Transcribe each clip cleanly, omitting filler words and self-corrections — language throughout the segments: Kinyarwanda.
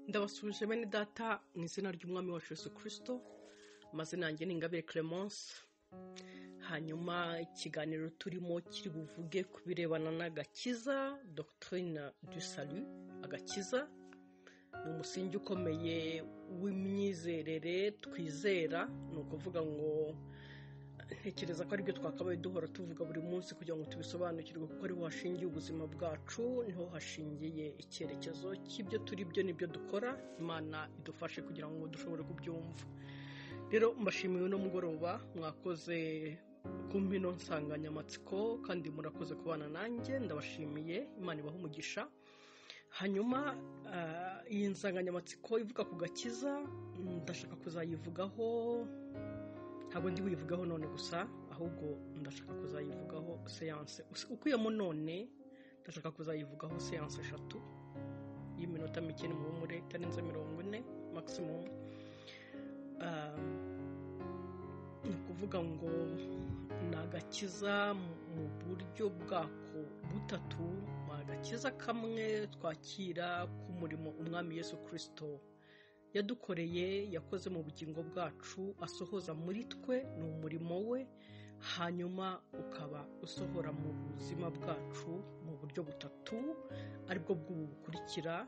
Ndabasubije bene data mu izina ry'umwami wacu Yesu Kristo. Amazina yanjye ni Ingabire Clemence. Hanyuma ikiganiro turimo kiri buvuge ku birebana n'agakiza, doctrine du salut. Agakiza ni umusingi ukomeye w'imyizerere twizera, ni ukuvuga ngo ntekereza ko aribyo twakabaye duhora tuvuga buri munsi kugira ngo tubisobanukirwe, kuko ariho hashingiye ubuzima bwacu, niho hashingiye icyerekezo cy'ibyo turi byo n'ibyo dukora. Imana idufashe kugira ngo dushobore kubyumva. Rero mbashimiye uno mugoroba, mwakoze kumpa ino nsanganyamatsiko kandi murakoze kubana nanjye, ndabashimiye. Imana ibahe umugisha. Hanyuma iyi nsanganyamatsiko ivuga ku gakiza, ndashaka kuzayivugaho, ntabwo ndi buyivugaho none gusa, ahubwo ndashaka kuzayivugaho seanse ukuyemo none. Ndashaka kuzayivugaho seanse 3 y'iminota mike n'umuhumure itarenze 40 maximum. Ni ukuvuga ngo nagakiza mu buryo bwako butatu. Agakiza kamwe twakira k'umurimo umwami Yesu Kristo yadukoreye, yakoze mu bugingo bwacu, asohoza muri twe, ni umurimo we. Hanyuma ukaba usohora mu buzima bwacu mu buryo butatu, aribwo bw'ubu bukurikira.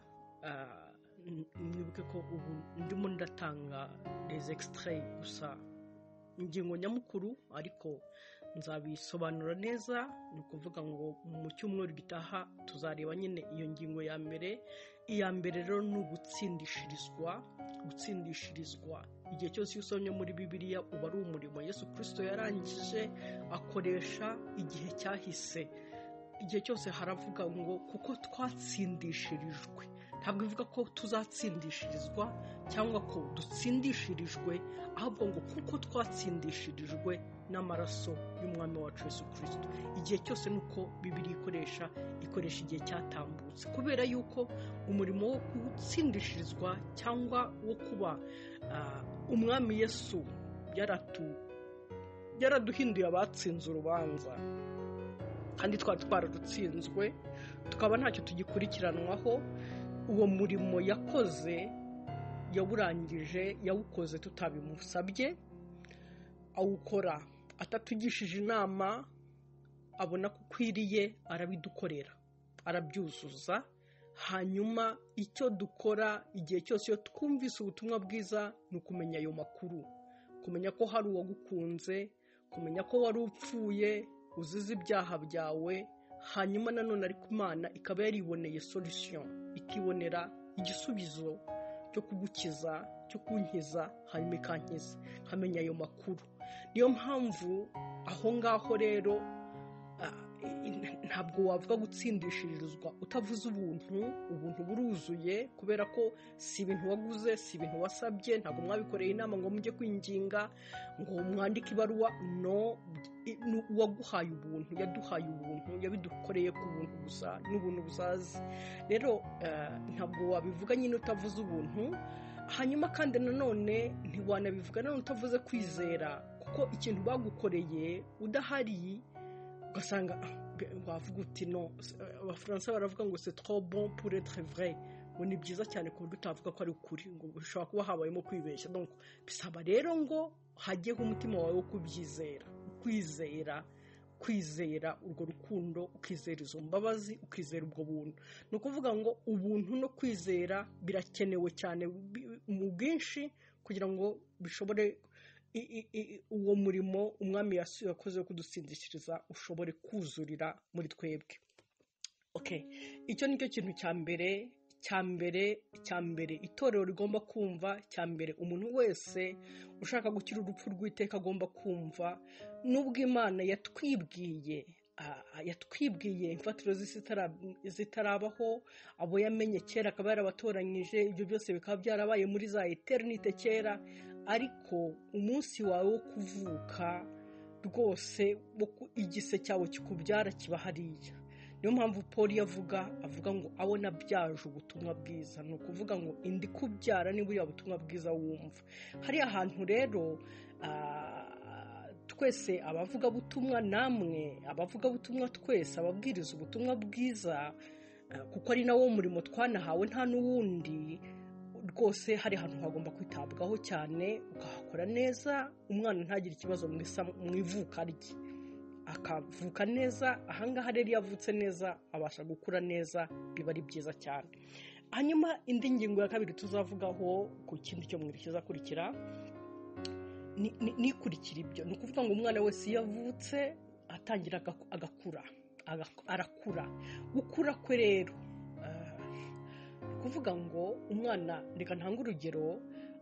Mwibuke ko ubu ndimo ndatanga les extraits gusa, ingingo nyamukuru, ariko nzabisobanura neza. Ni ukuvuga ngo mu cyumweru gitaha tuzareba nyine iyo ngingo ya mbere. Iya mbere rero ni ugutsindishirizwa. Igihe cyose iyo usomye muri Bibiliya uba ari umurimo Yesu Kristo yarangije akoresha igihe cyahise. Igihe cyose haravuga ngo kuko twatsindishirijwe. Ntabwo bivuga ko tuzatsindishirizwa cyangwa ko dutsindishirijwe, ahubwo ngo kuko twatsindishirijwe n'amaraso y'umwami wacu Yesu Kristo. Igihe cyose nuko Bibiliya ikoresha igihe cyatambutse, kubera yuko umurimo wo gutsindishirizwa cyangwa wo kuba umwami Yesu yaraduhinduye abatsinze urubanza, kandi twararutsinzwe, tukaba ntacyo tugikurikiranwaho. Uwo murimo yakoze yawurangije, yawukoze tutabimusabye, awukora atatugishije inama, abona ko ukwiriye, arabidukorera, arabyuzuza. Hanyuma icyo dukora igihe cyose iyo twumvise ubutumwa bwiza ni ukumenya ayo makuru, kumenya ko hari uwagukunze, kumenya ko wari upfuye uzize ibyaha byawe. Hanyuma nanone ariko Imana ikaba yariboneye solution, ikibonera igisubizo cyo kugukiza, cyo kunkiza, hanyuma ikankiza, nkamenya ayo makuru. Niyo mpamvu aho ngaho rero ntabwo wavuga gutsindishirizwa utavuze ubuntu buruzuye, kubera ko si ibintu waguze, si ibintu wasabye, ntabwo mwabikoreye inama ngo mujye kwinginga ngo mwandike ibaruwa. No, uwaguhaye ubuntu, yaduhaye ubuntu, yabidukoreye ku buntu gusa, n'ubuntu busazi. Rero ntabwo wabivuga nyine utavuze ubuntu. Hanyuma kandi nanone ntiwanabivuga nanone utavuze kwizera, kuko ikintu bagukoreye udahari ugasanga wavuga uti no. Abafaransa baravuga ngo c'est trop bon pour être vrai, ngo ni byiza cyane ku buryo utavuga ko ari ukuri, ngo bishobora kuba habayemo kwibeshya. Donc bisaba rero ngo hajyeho umutima wawe wo kubyizera, kwizera urwo rukundo, ukizera izo mbabazi, ukizera ubwo buntu. Ni ukuvuga ngo ubuntu no kwizera birakenewe cyane mu bwinshi kugira ngo bishobore uwo murimo umwami yakoze wo kudutsindishiriza ushobore kuzurira muri twebwe. Okay, icyo nicyo kintu cya mbere itorero rigomba kumva. Cya mbere umuntu wese ushaka gukira urupfu rw'iteka agomba kumva, nubwo Imana yatwibwiye imfatiro z'isi zitarabaho, abo yamenye kera akaba yarabatoranyije. Ibyo byose bikaba byarabaye muri za eternite kera, ariko umunsi wawe wo kuvuka rwose, igise cyawe kikubyara kiba hariya. Niyo mpamvu Paul avuga ngo abo nabyaje ubutumwa bwiza. Ni ukuvuga ngo indi kubyara ni buriya butumwa bwiza wumva. Hariya hantu rero twese abavugabutumwa, namwe abavugabutumwa, twese ababwiriza ubutumwa bwiza, kuko ari nawo murimo twanahawe, nta n'uwundi. rwose hari ahantu hagomba kwitabwaho cyane ukahakora neza umwana ntagire ikibazo mu ivuka rye akavuka neza. Ahangaha rero iyo avutse neza abasha gukura neza, biba ari byiza cyane. Hanyuma indi ngingo ya kabiri tuzavugaho ku kindi cyo mwiri kizakurikira nikurikira ibyo. Ni ukuvuga ngo umwana wese iyo avutse atangira agakura, arakura. Gukura kwe rero kuvuga ngo umwana, reka ntange urugero,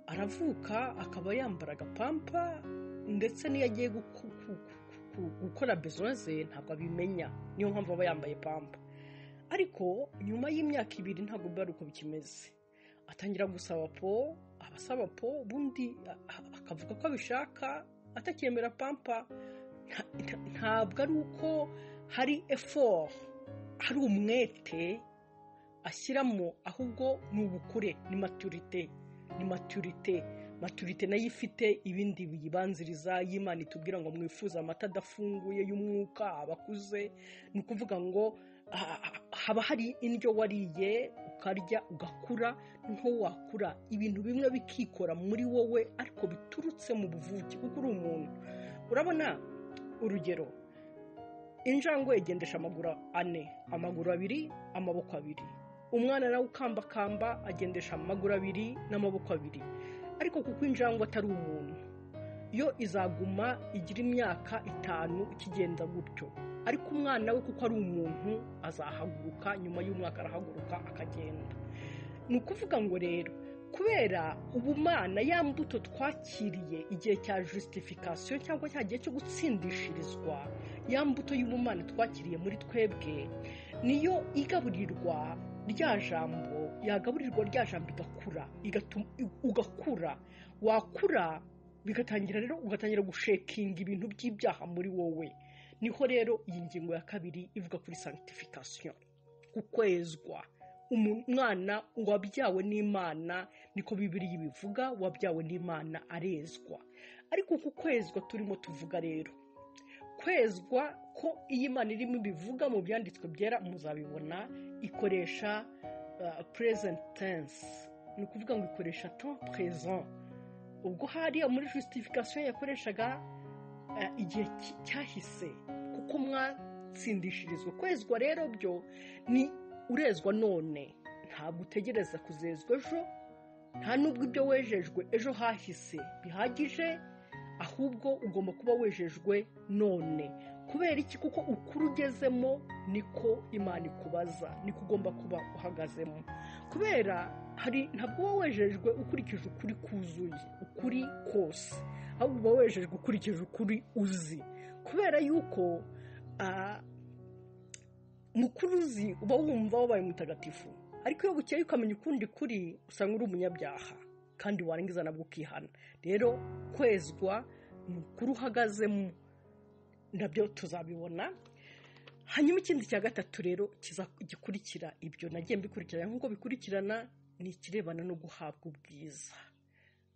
aravuka akaba yambara agapampa ndetse n'iyo agiye gukora besoin ze ntabwo abimenya, niyo mpamvu aba yambaye pampa. Ariko nyuma y'imyaka 2 ntabwo biba uko bikimeze, atangira gusaba po, abasaba po, bundi akavuga ko abishaka atakemera pampa. Ntabwo ari uko hari effort, hari umwete ashyiramo, ahubwo ni ubukure, ni maturite nayo ifite ibindi biyibanziriza y'Imana itubwira ngo mwifuza amata adafunguye y'umwuka abakuze. Ni ukuvuga ngo haba hari indyo wariye ukarya ugakura, nko wakura ibintu bimwe bikikora muri wowe ariko biturutse mu buvuke kuko uri umuntu. Urabona urugero, injangwe igendesha amaguru 4, amaguru 2, amaboko 2. Umwana nawe ukambakamba agendesha amaguru 2 n'amaboko 2. Ariko kuko injangwe atari umuntu, yo izaguma igira imyaka 5 ikigenda gutyo. Ariko umwana we kuko ari umuntu azahaguruka, nyuma y'umwaka arahaguruka akagenda. Ni ukuvuga ngo rero kubera ubumana, ya mbuto twakiriye igihe cya justification cyangwa cya gihe cyo gutsindishirizwa, ya mbuto y'ubumana twakiriye muri twebwe niyo igaburirwa rya jambo, yagaburirwa rya jambo ugakura. Wakura bigatangira rero ugatangira gushekinga ibintu by'ibyaha muri wowe. Niho rero iyi ngingo ya kabiri ivuga kuri sanctification, kukwezwa. Umwana wabyawe n'Imana, niko Bibiliya ibivuga, wabyawe n'Imana arezwa. Ariko kukwezwa turimo tuvuga rero, kwezwa ko iyi Imana irimo ibivuga mu byanditswe byera muzabibona, ikoresha present tense. Ni ukuvuga ngo ikoresha temps présent. Ubwo hari muri justification yakoreshaga igihe cyahise kuko mwatsindishirizwa. Kwezwa rero byo ni urezwa none, ntabwo utegereza kuzezwa ejo, nta nubwo ibyo wejejwe ejo hahise bihagije, ahubwo ugomba kuba wejejwe none. Kubera iki? Kuko ukuri ugezemo niko Imana ikubaza, niko ugomba kuba uhagazemo. Kubera ntabwo uba wejejwe ukurikije ukuri kuzuye, ukuri kose, ahubwo uba wejejwe ukurikije ukuri uzi. Kubera yuko mukuru uzi uba wumva wabaye mutagatifu, ariko iyo bukeye ukamenya ukundi kuri usanga uri umunyabyaha kandi warangiza nabwo ukihana. Rero kwezwa ni ukuri uhagazemo, nabyo tuzabibona. Hanyuma ikindi cya gatatu rero gikurikira ibyo nagiye mbikurikirana nk'uko bikurikirana, ni ikirebana no guhabwa ubwiza,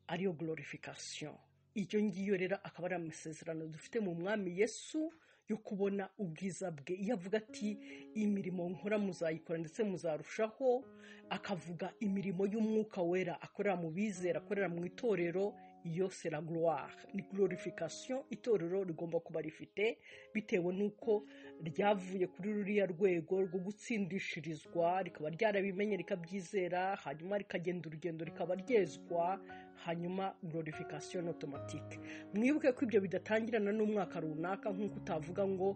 ariyo glorification. Icyo ngiyo rero akaba ari amasezerano dufite mu mwami Yesu yo kubona ubwiza bwe. Iyo avuga ati imirimo nkora muzayikora ndetse muzarushaho, akavuga imirimo y'umwuka wera akorera mu bizera, akorera mu itorero, yose la gloire, ni glorification itorero rigomba kuba rifite, bitewe n'uko ryavuye kuri ruriya rwego rwo gutsindishirizwa, rikaba ryarabimenye rikabyizera, hanyuma rikagenda urugendo rikaba ryezwa, hanyuma glorification automatique. Mwibuke ko ibyo bidatangirana n'umwaka runaka, nk'uko utavuga ngo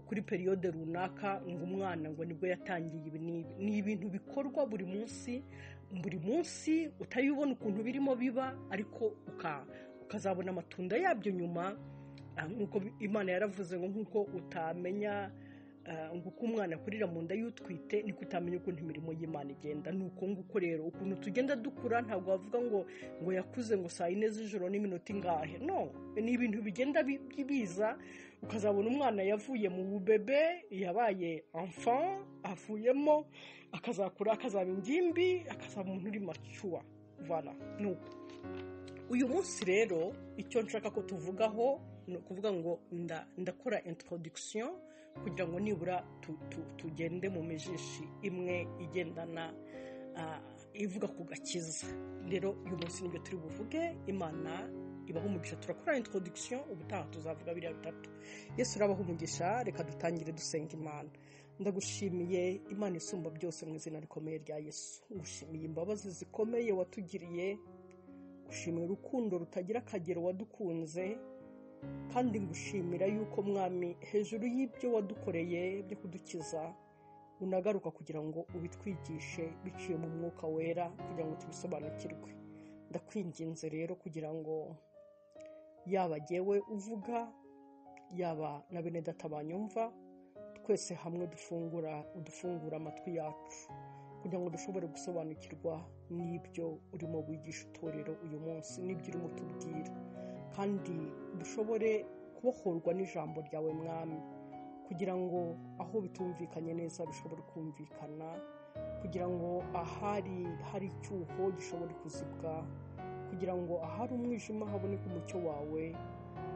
kuri periode runaka ngo umwana ngo nibwo yatangiye ibi n'ibi. Ni ibintu bikorwa buri munsi utayibona ukuntu birimo biba, ariko ukazabona amatunda yabyo nyuma. Nk'uko Imana yaravuze ngo nk'uko utamenya nguko umwana kurira mu nda y'utwite, niko utamenya ukuntu imirimo y'Imana igenda. Nuko nguko rero ukuntu tugenda dukura, ntabwo bavuga ngo yakuze ngo saa 4 z'ijoro n'iminota ingahe. No, ni ibintu bigenda biza, ukazabona umwana yavuye mu bubebe yabaye enfant, avuyemo akazakura, akazaba ingimbi, akazaba umuntu uri mature. Voilà. Nuko uyu munsi rero icyo nshaka ko tuvugaho ni ukuvuga ngo ndakora introduction kugira ngo nibura tugende mu mijishi imwe igendana ivuga ku gakiza. Rero uyu munsi nibyo turi buvuge. Imana ibaho umugisha. Turakora introduction, ubutaha tuzavuga biriya bitatu. Yesu urabaho umugisha. Reka dutangire dusenga Imana. Ndagushimiye Imana isumba byose mu izina rikomeye rya Yesu. Ngushimiye imbabazi zikomeye watugiriye, ngushimiye urukundo rutagira akagero wadukunze, kandi ngushimira yuko mwami hejuru y'ibyo wadukoreye byo kudukiza unagaruka kugira ngo ubitwigishe biciye mu mwuka wera kugira ngo tubisobanukirwe. Ndakwinginze rero kugira ngo yaba jyewe uvuga, yaba na bene data banyumva, twese hamwe udufungura amatwi yacu kugira ngo dushobore gusobanukirwa n'ibyo urimo wigisha itorero uyu munsi, n'ibyo urimo tubwira, kandi dushobore kubohorwa n'ijambo ryawe mwami, kugira ngo aho bitumvikanye neza bishobore kumvikana, kugira ngo ahari icyuho gishobore kuzibwa, kugira ngo ahari umwijima haboneke umucyo wawe,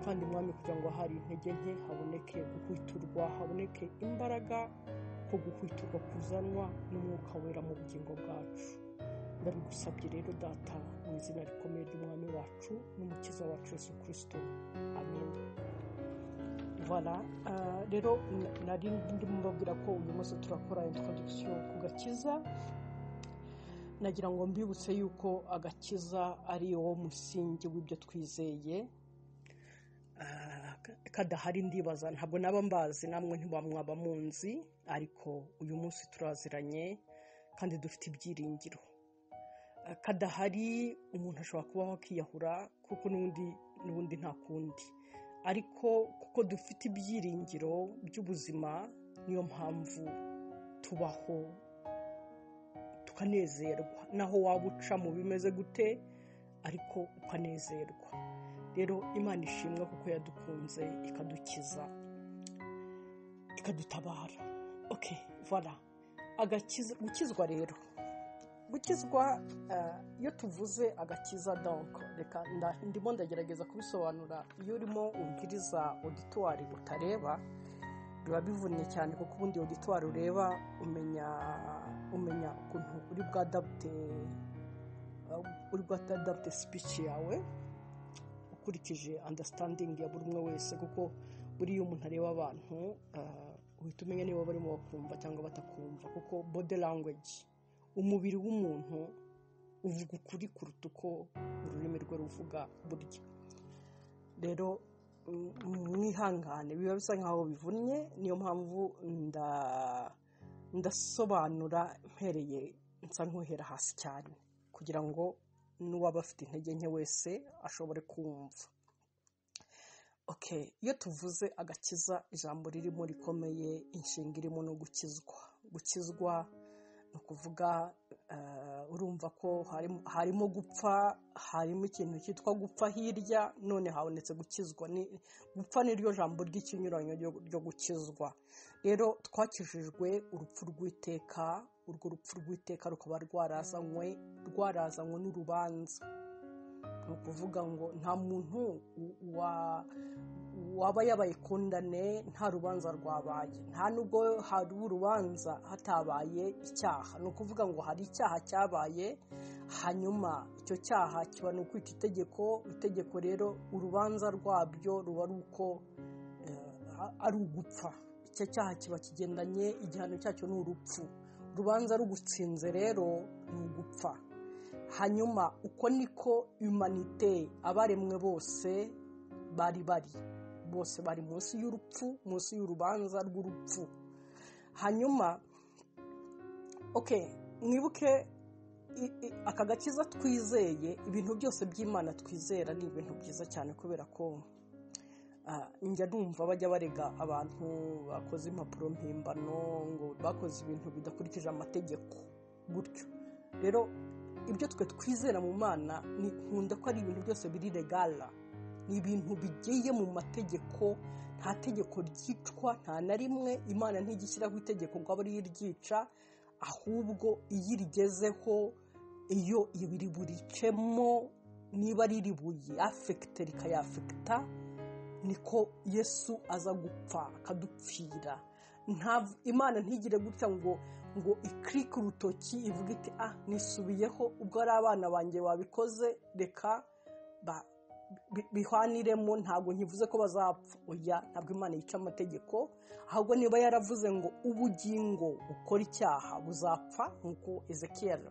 kandi mwami kugira ngo ahari intege nke haboneke guhwiturwa, haboneke imbaraga ko guhwiturwa kuzanwa n'umwuka wera mu bugingo bwacu. Ndabigusabye rero data mu izina rikomeye ry'umwami wacu n'umukiza wacu Yesu Kristo, amen. Voilà, rero nari ndimo mbabwira ko uyu munsi turakora introduction ku gakiza. Nagira ngo mbibutse yuko agakiza ari wo musingi w'ibyo twizeye. Kadahari ndibaza ntabwo naba mbazi, namwe ntibamwaba munzi, ariko uyu munsi turaziranye kandi dufite ibyiringiro. Kadahari umuntu ashobora kubaho akiyahura kuko n'ubundi nta kundi, ariko kuko dufite ibyiringiro by'ubuzima niyo mpamvu tubaho tukanezerwa, naho waba uca mu bimeze gute ariko ukanezerwa. Rero Imana ishimwe kuko yadukunze ikadukiza ikadutabara. Okay, voilà. Agakiza, gukizwa rero. Gukizwa, iyo tuvuze agakiza donc reka ndimo ndagerageza kubisobanura. Iyo urimo ubwiriza auditoire utareba biba bivunnye cyane, kuko ubundi auditoire ureba umenya ukuntu uri bwadapte speech yawe ukurikije understanding ya buri umwe wese, kuko buriya umuntu areba abantu uhita umenya niba barimo bakumva cyangwa batakumva, kuko body language, umubiri w'umuntu uvuga ukuri kuruta uko ururimi rwe ruvuga burya. Rero mwihangane, biba bisa nkaho bivunnye, niyo mpamvu ndasobanura mpereye nsa nkuhera hasi cyane kugira ngo n'uwaba afite intege nke wese ashobore kumva. Okay, iyo tuvuze agakiza ijambo ririmo rikomeye, inshinga irimo no gukizwa. Gukizwa ni ukuvuga urumva ko harimo gupfa, harimo ikintu cyitwa gupfa hirya, none habonetse gukizwa. Gupfa niryo jambo ry'ikinyuranyo ryo gukizwa. Rero twakijijwe urupfu rw'iteka, urwo rupfu rw'iteka rukaba rwarazanywe n'urubanza. Ni ukuvuga ngo nta muntu waba yabaye kondane nta rubanza rwabaye, nta nubwo hari urubanza hatabaye icyaha. Ni ukuvuga ngo hari icyaha cyabaye, hanyuma icyo cyaha kiba ni ukwica itegeko rero urubanza rwabyo ruba ari ugupfa. Icyo cyaha kiba kigendanye, igihano cyacyo ni urupfu. Urubanza rugutsinze rero ni ugupfa. Hanyuma uko niko humanite, abaremwe bose bose bari munsi y'urupfu, munsi y'urubanza rw'urupfu. Hanyuma okay, mwibuke aka gakiza twizeye, ibintu byose by'Imana twizera ni ibintu byiza cyane, kubera ko njya numva bajya barega abantu bakoze impapuro mpimbano ngo bakoze ibintu bidakurikije amategeko gutyo. Rero ibyo twe twizera mu Mana ni nkunda ko ari ibintu byose biri legala, ni ibintu bigiye mu mategeko. Nta tegeko ryicwa, nta na rimwe. Imana ntigishyiraho itegeko ngo abe ari iryica, ahubwo iyo irigezeho, iyo ibiri buricemo, niba ari ribuye affecte rikayafekta, niko Yesu aza gupfa akadupfira. Imana ntigire gutya ngo ngo ikirike urutoki ivuga iti nisubiyeho ubwo ari abana banjye babikoze reka bihwaniremo, ntabwo nkivuze ko bazapfa. Oya, ntabwo Imana yica amategeko, ahubwo niba yaravuze ngo ubugingo bukora icyaha buzapfa, nk'uko Ezekiel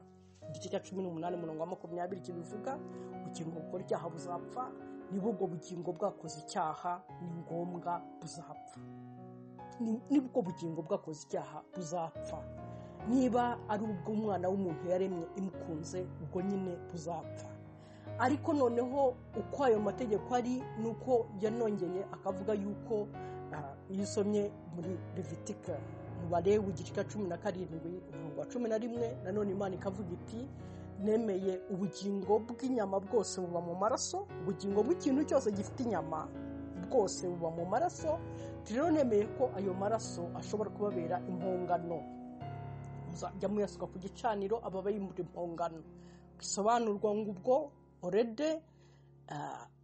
igice cya 18:20 kibivuga, ubugingo bukora icyaha buzapfa. Niba ubwo bugingo bwakoze icyaha ni ngombwa buzapfa. Nibwo bugingo bwakoze icyaha buzapfa. Niba ari ubwo umwana w'umuntu yaremye imukunze, ubwo nyine buzapfa. Ariko noneho uko ayo mategeko ari nuko yanongeye akavuga yuko iyo usomye muri Levitika mu Balewi igice cya 17:11 nanone Imana ikavuga iti nemeye ubugingo bw'inyama bwose buba mu maraso, ubugingo bw'ikintu cyose gifite inyama bwose buba mu maraso. Rero nemeye ko ayo maraso ashobora kubabera impongano, muzajya muyasuka ku gicaniro ababaye muri impongano. Bisobanurwa ngo ubwo already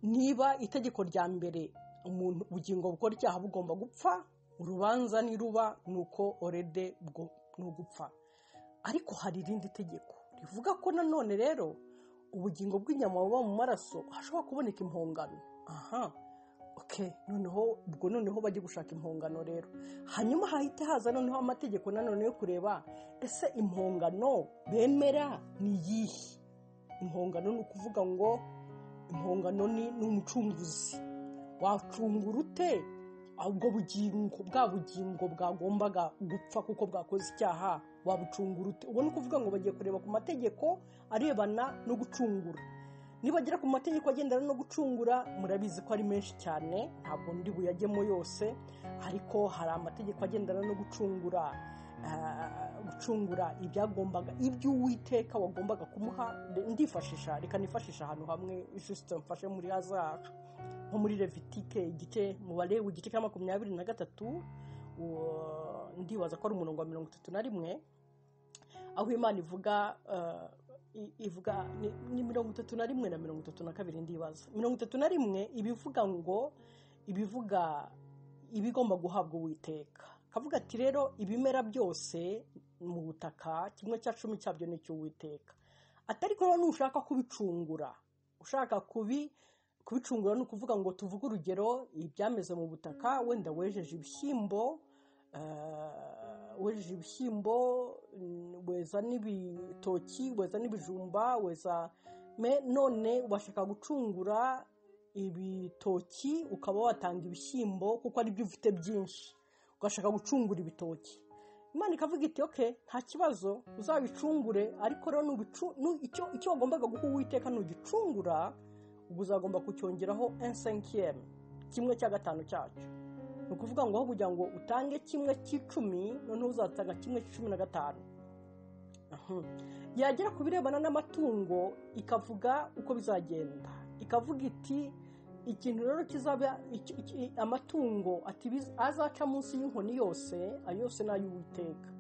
niba itegeko rya mbere umuntu ubugingo bukora icyaha bugomba gupfa, urubanza niruba nuko already bwo no gupfa. Ariko hari irindi tegeko rivuga ko nanone rero ubugingo bw'inyama buba mu maraso hashobora kuboneka impongano. Noneho bajye gushaka impongano rero. Hanyuma hahite haza noneho amategeko nanone yo kureba ese impongano bemera ni iyihe. Impongano ni ukuvuga ngo impongano ni umucunguzi. Wacungura ute ubwo bugingo bwagombaga gupfa kuko bwakoze icyaha? Wabucungura ute? Ubwo ni ukuvuga ngo bagiye kureba ku mategeko arebana no gucungura. Nibagera ku mategeko agendana no gucungura, murabizi ko ari menshi cyane, ntabwo ndi buyajyemo yose, ariko hari amategeko agendana no gucungura ibyagombaga iby'Uwiteka wagombaga kumuha. Reka nifashisha ahantu hamwe juste mfashe muri Hazard nko muri Levitike igice mu Balewi igice cya 23 ndibaza ko ari umurongo wa 31 aho Imana ivuga ni 31 na 32 ndibaza 31 ibivuga ibigomba guhabwa Uwiteka. Kavuga ati rero ibimera byose mu butaka 1/10 cyabyo ni cy'Uwiteka. Atariko rero nushaka kubicungura, ushaka kubicungura no kuvuga ngo tuvuge urugero ibyameze mu butaka, wenda wejeje ibishyimbo weza n'ibitoki, weza n'ibijumba, none washaka gucungura ibitoki ukaba watanga ibishyimbo kuko ari byo ufite byinshi, ugashaka gucungura ibitoki. Imana ikavuga iti nta kibazo uzabicungure, ariko rero icyo wagombaga guha Uwiteka nugicungura ubwo uzagomba kucyongeraho 1/5 1/5 cyacyo. Ni ukuvuga ngo aho kugira ngo utange 1/10 noneho uzatanga 1/15. Yagera ku birebana n'amatungo ikavuga uko bizagenda, ikavuga iti ikintu rero kizaba amatungo azaca munsi y'inkoni yose ayose n'ay'Uwiteka.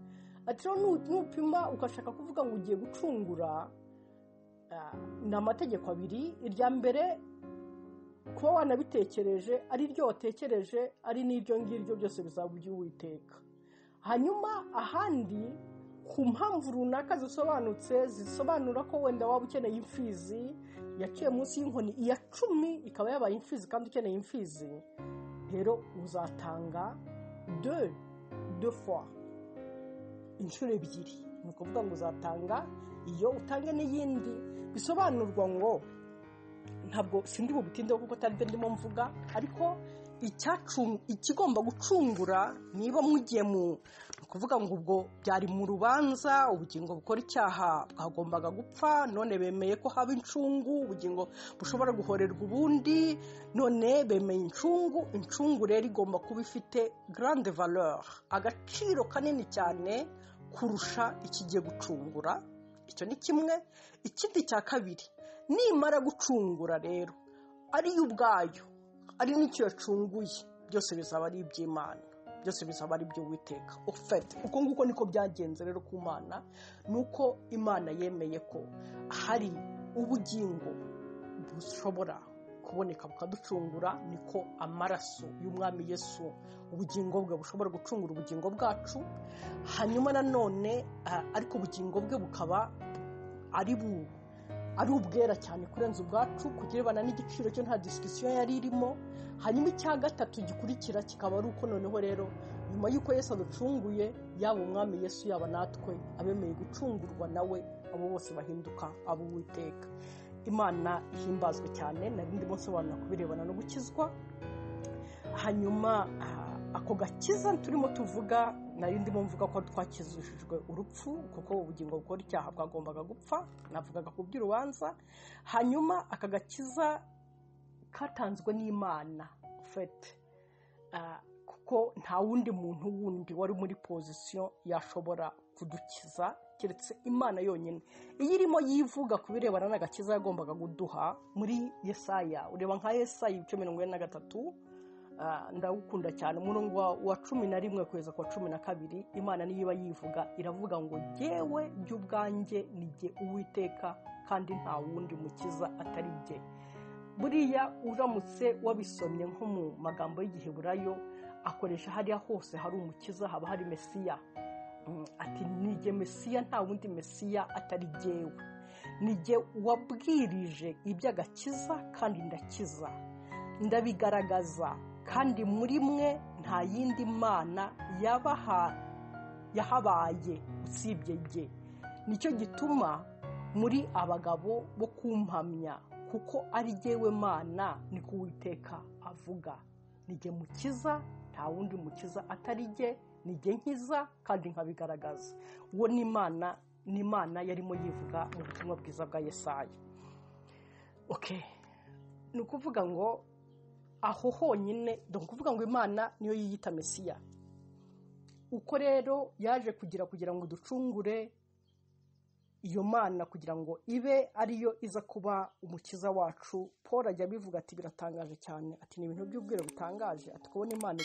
Ati rero nupima ukashaka kuvuga ngo ugiye gucungura ni amategeko abiri. Irya mbere kuba wanabitekereje, ari ryo watekereje, ari n'iryo ngiryo byose bizaba iby'Uwiteka. Hanyuma ahandi ku mpamvu runaka zisobanura ko wenda waba ukeneye imfizi yaciye munsi y'inkoni iya 10 ikaba yabaye imfizi kandi ukeneye imfizi, rero uzatanga 2 fois inshuro ebyiri. Ni ukuvuga ngo uzatanga iyo utange n'iyindi. Bisobanurwa ngo ntabwo sindi bubitindeho kuko atari byo ndimo mvuga, ariko ikigomba gucungura niba mugiye kuvuga ngo ubwo byari mu rubanza, ubugingo bukora icyaha bwagombaga gupfa, none bemeye ko haba incungu, ubugingo bushobora guhorerwa ubundi, none bemeye incungu rero igomba kuba ifite grande valeur, agaciro kanini cyane kurusha ikigiye gucungura. Icyo ni kimwe. Ikindi cya kabiri, nimara gucungura rero ari ubwayo ari n'icyo yacunguye, byose bizaba ari iby'Imana, byose bizaba ari iby'Uwiteka. Uko nguko niko byagenze rero ku Mana, nuko Imana yemeye ko hari ubugingo bushobora kuboneka bukaducungura, niko amaraso y'umwami Yesu ubugingo bwe bushobora gucungura ubugingo bwacu. Hanyuma nanone ariko ubugingo bwe bukaba ari ubwera cyane kurenza ubwacu, kugirebana n'igiciro cyo nta discussion yari irimo. Hanyuma icya gatatu gikurikira kikaba ari uko noneho rero nyuma y'uko Yesu aducunguye, yaba umwami Yesu yaba natwe abemeye gucungurwa nawe, abo bose bahinduka abo Uwiteka. Imana ihimbazwe cyane. Nari ndimo nsobanura kubirebana no gukizwa. Hanyuma ako gakiza turimo tuvuga, nari ndimo mvuga ko twakizishijwe urupfu, kuko ubugingo bukora icyaha bwagombaga gupfa, navugaga ku by'urubanza. Hanyuma aka gakiza katanzwe n'Imana fete, kuko nta wundi muntu wundi wari muri position yashobora kudukiza keretse Imana yonyine. Iyo irimo yivuga kubirebana n'agakiza yagombaga kuduha muri Yesaya, ureba nka Yesaya 43, ndagukunda cyane, umurongo wa 11 kugeza ku 12, Imana niyo iba yivuga, iravuga ngo jyewe by'ubwanjye nijye Uwiteka, kandi nta wundi mukiza atari jye. Buriya uramutse wabisomye nko mu magambo y'Igiheburayo, akoresha hariya hose hari umukiza, haba hari Mesiya. Ati nijye Mesiya, nta wundi Mesiya atari jyewe. Nijye wabwirije iby'agakiza kandi ndakiza, ndabigaragaza, kandi muri mwe nta yindi Mana yahabaye usibye jye. Nicyo gituma muri abagabo bo kumpamya, kuko ari jyewe Mana, niko Uwiteka avuga. Nijye mukiza, nta wundi mukiza atari jye, nijye nkiza kandi nkabigaragaza. Uwo ni Imana yarimo yivuga mu butumwa bwiza bwa Yesaya. Ni ukuvuga ngo aho honyine, kuvuga ngo Imana niyo yiyita Mesiya. Uko rero yaje kugira ngo ducungure, iyo Mana kugira ngo ibe ariyo iza kuba umukiza wacu. Paul ajya bivuga ati biratangaje cyane, ati ni ibintu by'ubwire butangaje, ati kubona Imana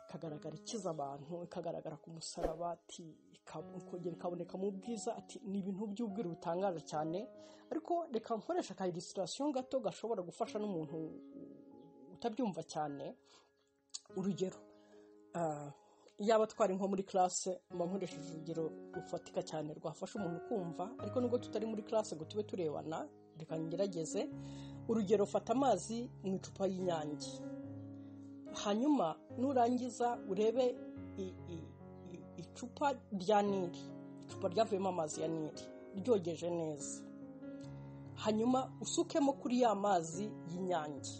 ikagaragara ikiza abantu, ikagaragara ku musaraba, ati ikongera ikaboneka mu bwiza, ati ni ibintu by'ubwire butangaje cyane. Ariko reka nkoresha ka illustration gato gashobora gufasha n'umuntu utabyumva cyane. Urugero, yaba twari nko muri classe, nkoresheje urugero rufatika cyane rwafasha umuntu kumva, ariko nubwo tutari muri classe ngo tube turebana, reka ngerageze. Urugero, fata amazi mu icupa y'Inyange, hanyuma nurangiza urebe icupa rya Nili, icupa ryavuyemo amazi ya Nili ryogeje neza, hanyuma usukemo kuri ya mazi y'Inyange.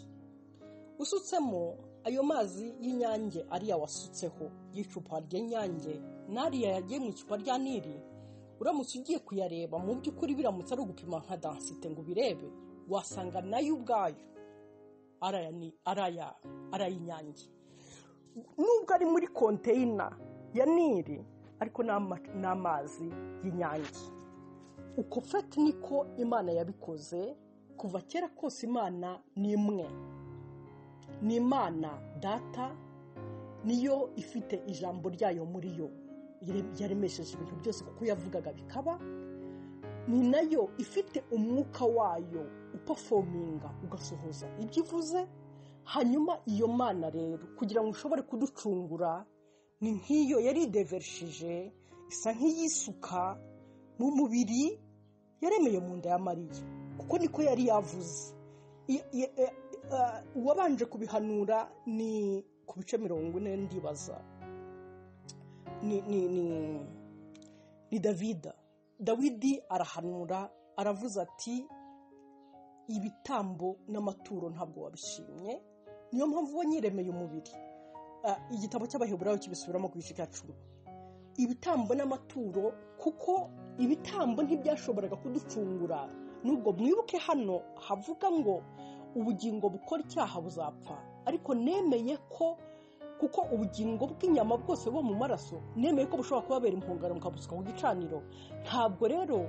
Usutsemo ayo mazi y'Inyange ariya wasutseho y'icupa ry'Inyange, nariya yagiye mu icupa rya Nili, uramutse ugiye kuyareba mu by'ukuri biramutse ari ugupima nka densité ngo birebe, wasanga nayo ubwayo aray'Inyange, nubwo ari muri container ya Nili, ariko n'amazi y'Inyange. Uko fete niko Imana yabikoze kuva kera kose. Imana ni imwe, ni Imana Data, niyo ifite ijambo ryayo muri yo, yaremesheje ibintu byose kuko yavugaga bikaba. Ni nayo ifite umwuka wayo uperforminga, ugasohoza ibyo ivuze. Hanyuma iyo Mana rero kugira ngo ushobore kuducungura, ni nk'iyo yari idevershije, isa nk'iyisuka mu mubiri yaremeye mu nda ya Mariya, kuko niko yari yavuze. Uwabanje kubihanura ni ku bice 40 ndibaza, ni Dawidi arahanura, aravuze ati ibitambo n'amaturo ntabwo wabishimye, niyo mpamvu wanyiremeye umubiri. Igitabo cy'Abaheburayo kibisubiramo ku gice cya 10. Ibitambo n'amaturo, kuko ibitambo ntibyashoboraga kuducungura. Nubwo mwibuke hano havuga ngo ubugingo bukora icyaha buzapfa, ariko nemeye ko, kuko ubugingo bw'inyama bwose bo mu maraso nemeye ko bushobora kubabera impongano mukabusuka ku gicaniro. Ntabwo rero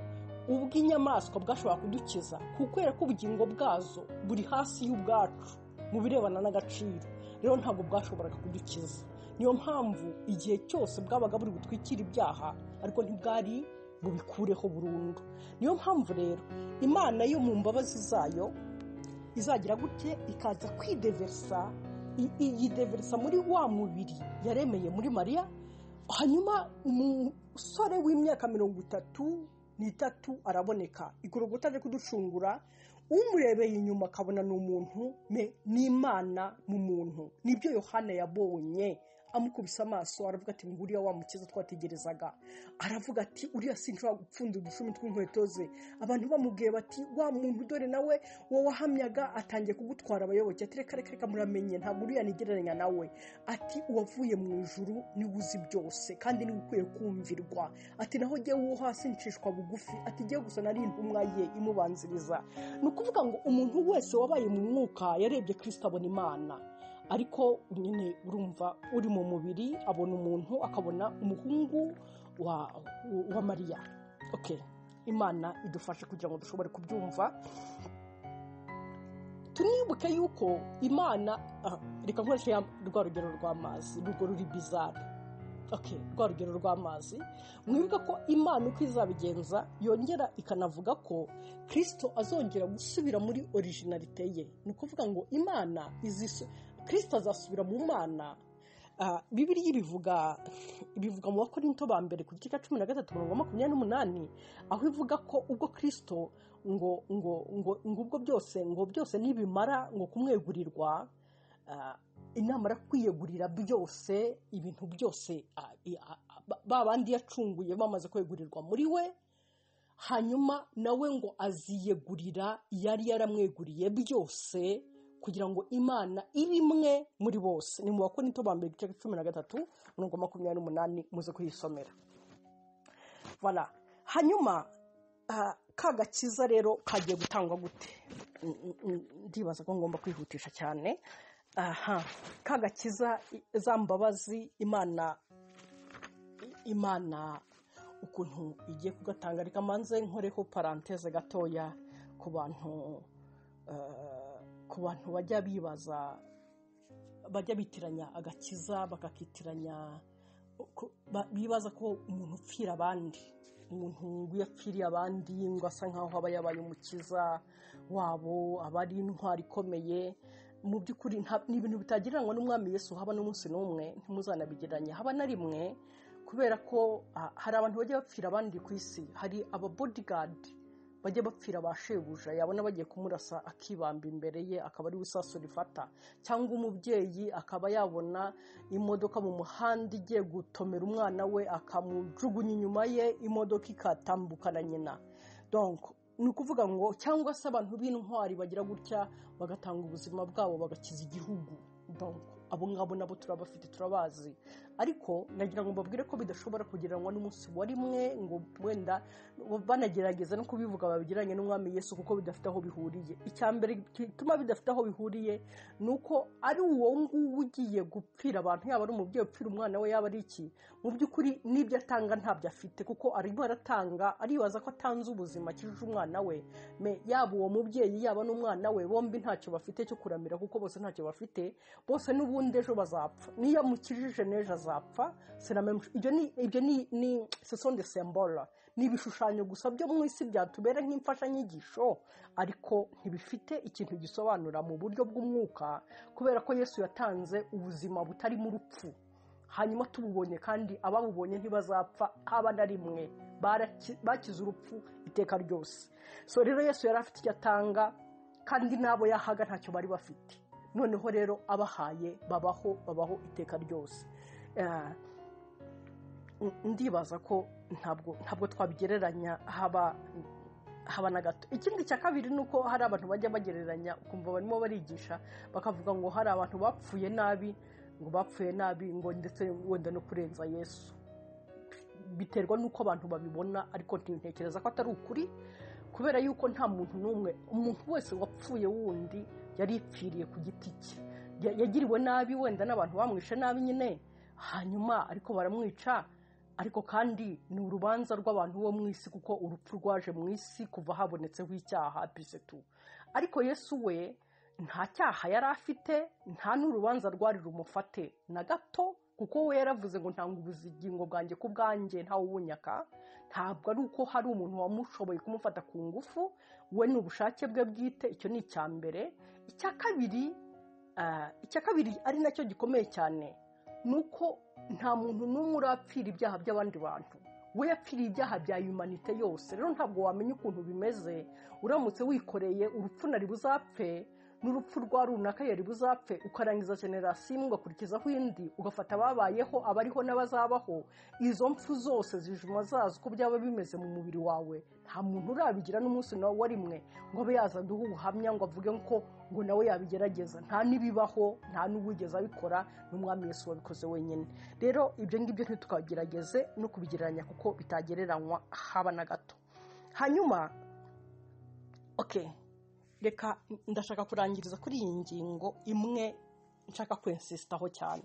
ubw'inyamaswa bwashobora kudukiza, kuko ko ubugingo bwazo buri hasi y'ubwacu mu birebana n'agaciro, rero ntabwo bwashoboraga kudukiza. Niyo mpamvu igihe cyose bwabaga buri butwikira ibyaha, ariko ntibwari bubikureho burundu. Niyo mpamvu rero Imana yo mu mbabazi zayo izagira gutye ikaza kwideversa, yideversa muri wa mubiri yaremeye muri Mariya. Hanyuma umusore w'imyaka 33 araboneka igorogota aje kuducungura. Umurebeye inyuma akabona ni umuntu n'Imana mu muntu. Nibyo Yohana yabonye amukubise amaso, aravuga ati nguriya wa mukiza twategerezaga. Aravuga ati uriya sinshobora gupfunda udushumi tw'inkweto ze. Abantu bamubwiye bati wa muntu dore nawe wowe wahamyaga atangiye kugutwara abayoboke. Ati reka muramenye ntabwo uriya nigereranya nawe. Ati uwavuye mu ijuru niwe uzi byose kandi niwe ukwiye kumvirwa. Ati naho jye wo hasi ncishwa bugufi. Ati jye gusa nari intumwa ye imubanziriza. Ni ukuvuga ngo umuntu wese wabaye mu mwuka yarebye Kristo abona Imana. Ariko nyine urumva uri mu mubiri abona umuntu akabona umuhungu wa Mariya. Okay, Imana idufashe kugira ngo dushobore kubyumva. Tunibuke yuko Imana reka nkoreshe rwa rugero rw'amazi rugo ruri bizarre. Okay, rwa rugero rw'amazi mwibuka ko Imana uko izabigenza yongera ikanavuga ko Kristo azongera gusubira muri originalite ye. Ni ukuvuga ngo Imana Kristo azasubira mu Mana. Bibiliya ibivuga mu Bakorinto ba mbere ku gice cya 13:28 aho ivuga ko ubwo Kristo ngo ubwo byose nibimara ngo kumwegurirwa, inamara kwiyegurira byose, ibintu byose babandi yacunguye bamaze kwegurirwa muri we, hanyuma nawe ngo aziyegurira yari yaramweguriye byose kugira ngo Imana ibe imwe muri bose. Ni mu Bakorinto ba mbere 13:28 muze kuyisomera. Voilà. Hanyuma kagakiza rero kagiye gutangwa gute? Ndibaza ko ngomba kwihutisha cyane. Kagakiza za mbabazi Imana ukuntu igiye kugatanga. Reka manze nkoreho parenthèse gatoya ku bantu bajya bitiranya agakiza bakakitiranya, bibaza ko umuntu upfira abandi, umuntu yapfiriye abandi ngo asa nkaho aba yabaye umukiza wabo, aba ari intwari ikomeye. Mu by'ukuri ni ibintu bitagereranywa n'umwami Yesu haba n'umunsi n'umwe, ntimuzanabigeranye haba na rimwe, kubera ko hari abantu bajya bapfira abandi ku isi. Hari aba bodyguard bajya bapfira bashebuja, yabona bagiye kumurasa akibamba imbere ye akaba ari wisaso rifata, cyangwa umubyeyi akaba yabona imodoka mu muhanda igiye gutomera umwana we akamujugunya inyuma ye, imodoka ikatambukana nyina. Donc ni ukuvuga ngo cyangwa se abantu b'intwari bagira gutya bagatanga ubuzima bwabo bagakiza igihugu. Donc abo ngabo nabo turabafite, turabazi. Ariko nagira ngo mbabwire ko bidashobora kugereranywa n'umunsi wa rimwe, ngo wenda banagerageza no kubivuga babigiranye n'umwami Yesu, kuko bidafite aho bihuriye. Icyambere gituma bidafite aho bihuriye nuko ari uwo nguwo ugiye gupfira abantu, yaba ari umubyeyi upfira umwana we, yaba ari iki, mu by'ukuri n'ibyo atanga ntabyo afite, kuko arimo aratanga, aribaza ko atanze ubuzima akijije umwana we. Yaba uwo mubyeyi yaba n'umwana we, bombi ntacyo bafite cyo kuramira, kuko bose ntacyo bafite, bose n'ubundi ejo bazapfa. Niyo mukijije n'ejo azapfa. Ibyo ni ce sont des symboles, ni ibishushanyo gusa byo mu isi byatubera nk'imfashanyigisho, ariko ntibifite ikintu gisobanura mu buryo bw'umwuka, kubera ko Yesu yatanze ubuzima butari mu rupfu. Hanyuma tububonye, kandi ababubonye ntibazapfa haba na rimwe, bakize urupfu iteka ryose. So rero Yesu yari afite icyo atanga, kandi n'abo yahaga ntacyo bari bafite. Noneho rero abahaye babaho iteka ryose. Ndibaza ko ntabwo twabigereranya haba na gato. Ikindi cya kabiri nuko hari abantu bajya bagereranya, ukumva barimo barigisha bakavuga ngo hari abantu bapfuye nabi, ngo ndetse wenda no kurenza Yesu. Biterwa nuko abantu babibona, ariko ntekereza ko atari ukuri, kubera yuko nta muntu n'umwe, umuntu wese wapfuye wundi yari ipfiriye ku giti cye, yagiriwe nabi wenda n'abantu bamwishe nabi nyine, hanyuma ariko baramwica. Ariko kandi ni urubanza rw'abantu bo mu isi, kuko urupfu rwaje mu isi kuva habonetseho icyaha bisetu. Ariko Yesu we nta cyaha yari afite, nta n'urubanza rwari rumufate na gato, kuko we yaravuze ngo ntanga ubugingo bwanjye ku bwanjye ntawe ubunyaka. Ntabwo ari uko hari umuntu wamushoboye kumufata ku ngufu, we ni ubushake bwe bwite. Icyo ni icya mbere. Icya kabiri ari nacyo gikomeye cyane, ni uko nta muntu n'umwe urapfira ibyaha by'abandi bantu. We yapfiriye ibyaha bya humanite yose. Rero ntabwo wamenya ukuntu bimeze uramutse wikoreye urupfu nari buzapfe n'urupfu rwa runaka yari buzapfe, ukarangiza generasiyo imwe ugakurikizaho indi, ugafata ababayeho, abariho n'abazabaho. Izo mpfu zose zijuma zazo uko byaba bimeze mu mubiri wawe, nta muntu urabigira n'umunsi nawe wa rimwe ngo abe yaza duha ubuhamya ngo avuge ko ngo nawe yabigerageza. Nta n'ibibaho, nta n'uwigeze abikora, n'umwami Yesu wabikoze wenyine. Rero ibyo ngibyo ntitukagerageze no kubigereranya kuko bitagereranywa haba na gato. Hanyuma reka ndashaka kurangiriza kuri iyi ngingo imwe nshaka kwensisitaho cyane.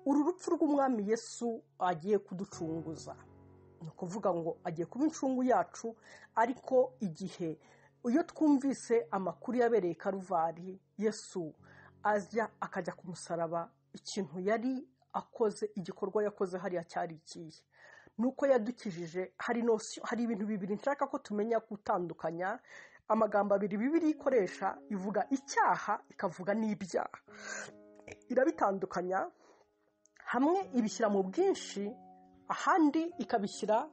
Uru rupfu rw'umwami Yesu agiye kuducunguza, ni ukuvuga ngo agiye kuba incungu yacu. Ariko igihe iyo twumvise amakuru yabereye Karuvari, Yesu akajya ku musaraba, ikintu yari akoze, igikorwa yakoze hariya cyari ikihe? Nuko yadukijije. Hari ibintu bibiri nshaka ko tumenya gutandukanya. Amagambo abiri Bibiliya ikoresha, ivuga icyaha ikavuga n'ibyaha. Irabitandukanya, hamwe ibishyira mu bwinshi, ahandi ikabishyira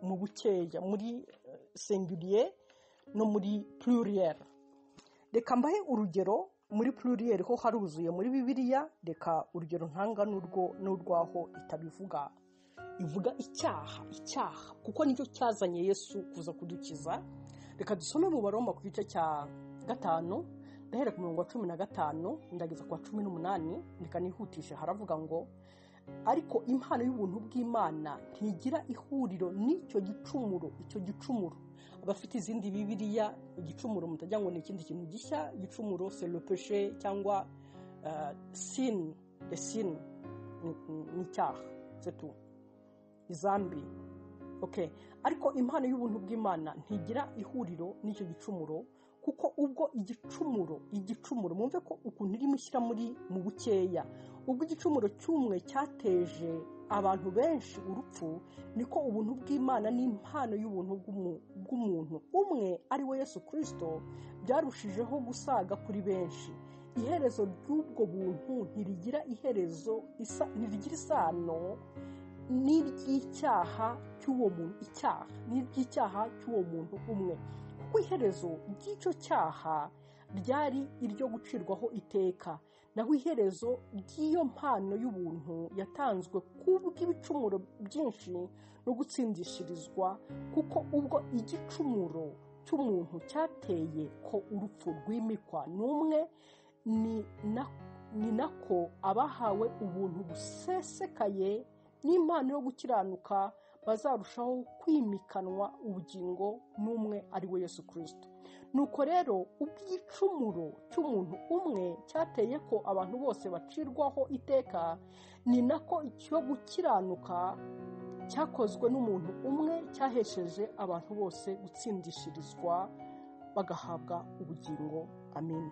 mu bukeya, muri singulier no muri pluriel. Reka mbahe urugero. Muri pluriel ho haruzuye muri Bibiliya. Reka urugero ntanga n'urwaho itabivuga. Ivuga icyaha kuko nicyo cyazanye Yesu kuza kudukiza. Reka dusome mu Baroma ku gice cya 5, ndahera ku murongo wa 15 ndageza ku wa 18. Reka nihutishe. Haravuga ngo ariko impano y'ubuntu bw'Imana ntigira ihuriro n'icyo gicumuro. Icyo gicumuro, abafite izindi Bibiliya, igicumuro mutajya ngo ni ikindi kintu gishya. Igicumuro c'est le péché cyangwa sin, le sin ni icyaha, c'est tout, izambi. Ariko impano y'ubuntu bw'Imana ntigira ihuriro n'icyo gicumuro, kuko ubwo igicumuro mwumve ko ukuntu irimo ishyira mu bukeya. Ubwo igicumuro cy'umwe cyateje abantu benshi urupfu, niko ubuntu bw'Imana n'impano y'ubuntu bw'umuntu umwe ari we Yesu Kristo byarushijeho gusaga kuri benshi. Iherezo ry'ubwo buntu ntirigira isano n'iry'icyaha cy'uwo muntu umwe. Kuko iherezo ry'icyo cyaha ryari iryo gucirwaho iteka, naho iherezo ry'iyo mpano y'ubuntu yatanzwe kubw'ibicumuro byinshi no gutsindishirizwa. Kuko ubwo igicumuro cy'umuntu cyateye ko urupfu rwimikwa n'umwe, ni nako abahawe ubuntu busesekaye n'impano yo gukiranuka bazarushaho kwimikanwa ubugingo n'umwe ari we Yesu Kristo. Nuko rero ubw'igicumuro cy'umuntu umwe cyateye ko abantu bose bacirwaho iteka, ni nako icyo gukiranuka cyakozwe n'umuntu umwe cyahesheje abantu bose gutsindishirizwa bagahabwa ubugingo. Amen.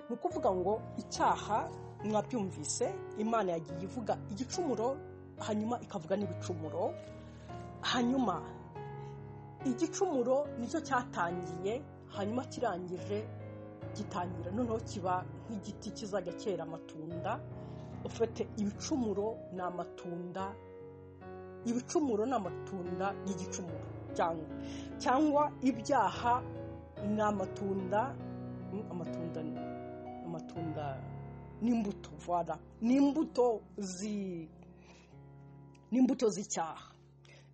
Ni ukuvuga ngo icyaha, mwabyumvise, Imana yagiye ivuga igicumuro, hanyuma ikavuga n'ibicumuro. Hanyuma igicumuro nicyo cyatangiye, hanyuma kirangije gitangira noneho kiba nk'igiti kizajya cyera amatunda. Ufite ibicumuro n'amatunda, ibicumuro n'amatunda y'igicumuro, cyangwa ibyaha n'amatunda, amatunda n'imbuto, voilà, n'imbuto z'icyaha.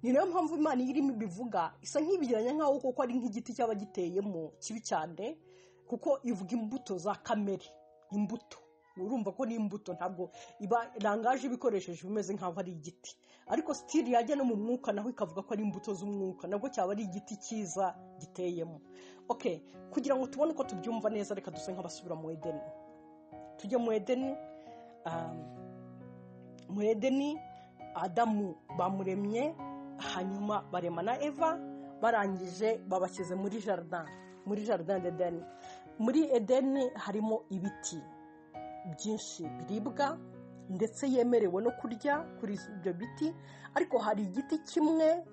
Ni nayo mpamvu Imana irimo ibivuga isa nk'ibigiranya nkaho koko ari nk'igiti cyaba giteyemo kibi cyane, kuko ivuga imbuto za kamere. Imbuto, urumva ko n'imbuto ntabwo iba rangaje ibikoresheje bimeze nkaho ari igiti, ariko stili yajya no mu mwuka naho ikavuga ko ari imbuto z'umwuka, nabwo cyaba ari igiti cyiza giteyemo. Kugira ngo tubone ko tubyumva neza, reka duse nk'abasubira mu Edeni. Tujye mu Edeni. Mu Edeni Adamu bamuremye, hanyuma barema na Eva, barangije babashyize muri jardin d'Eden. Muri Edeni harimo ibiti byinshi biribwa, ndetse yemerewe no kurya kuri ibyo biti, ariko hari igiti kimwe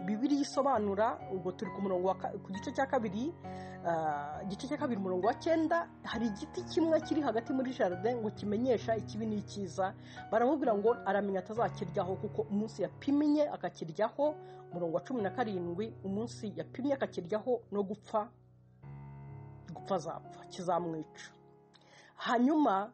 Bibiliya isobanura, ubwo turi ku gice cya kabiri, umurongo wa 9, hari igiti kimwe kiri hagati muri jardin ngo kimenyesha ikibi n'icyiza. Baramubwira ngo aramenya atazakiryaho kuko umunsi yapimye akakiryaho, umurongo wa 17, umunsi yapimye akakiryaho no gupfa azapfa, kizamwica. Hanyuma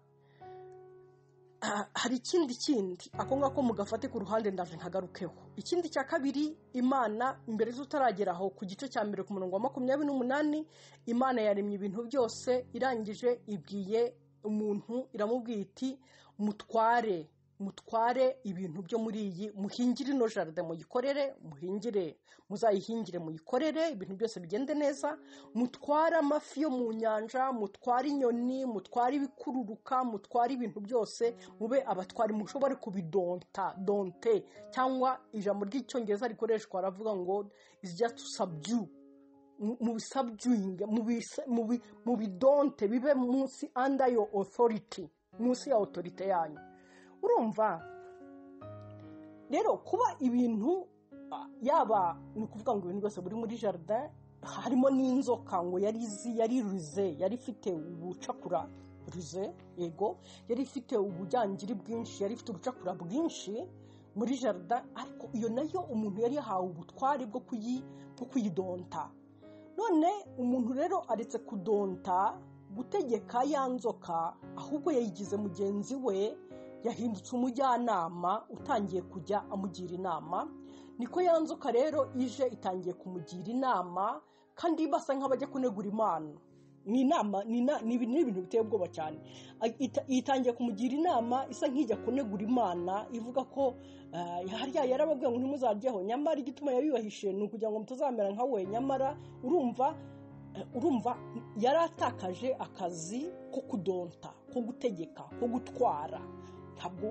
hari ikindi ako ngako mugafate ku ruhande ndaje nkagarukeho. Ikindi cya kabiri, Imana imbere z'utarageraho ku gice cya mbere ku murongo wa 28, Imana yaremye ibintu byose, irangije ibwiye umuntu, iramubwira iti mutware ibintu byo muri iyi, muhingire ino jardin muyikorere, muzayihingire muyikorere, ibintu byose bigende neza, mutware amafi yo mu nyanja, mutware inyoni, mutware ibikururuka, mutware ibintu byose, mube abatwari, mushobore donte, cyangwa ijambo ry'icyongereza rikoreshwa aravuga ngo is just to subdue, mu bidonte, bibe munsi under your authority, munsi ya authority yanyu. Urumva rero kuba ibintu yaba ni ukuvuga ngo ibintu byose buri muri jardin, harimo n'inzoka ngo yari ruze, yari ifite ubucakura ruze, yego yari ifite ubujyangiri bwinshi, yari ifite ubucakura bwinshi muri jardin, ariko iyo nayo umuntu yari yahawe ubutware bwo kuyidonta. None umuntu rero aretse kudonta gutegeka ya nzoka, ahubwo yayigize mugenzi we, yahindutse umujyanama utangiye kujya amugira inama. Niko ya nzoka rero ije itangiye kumugira inama, kandi basa nk'abajya kunegura Imana. Ni ibintu biteye ubwoba cyane. Itangiye kumugira inama isa nk'ijya kunegura Imana, ivuga ko hariya yarababwiye ngo ntimuzaryeho, nyamara igituma yabibahishe ni ukugira ngo mutazamera nka we. Nyamara urumva yaratakaje akazi ko kudonta, ko gutegeka, ko gutwara.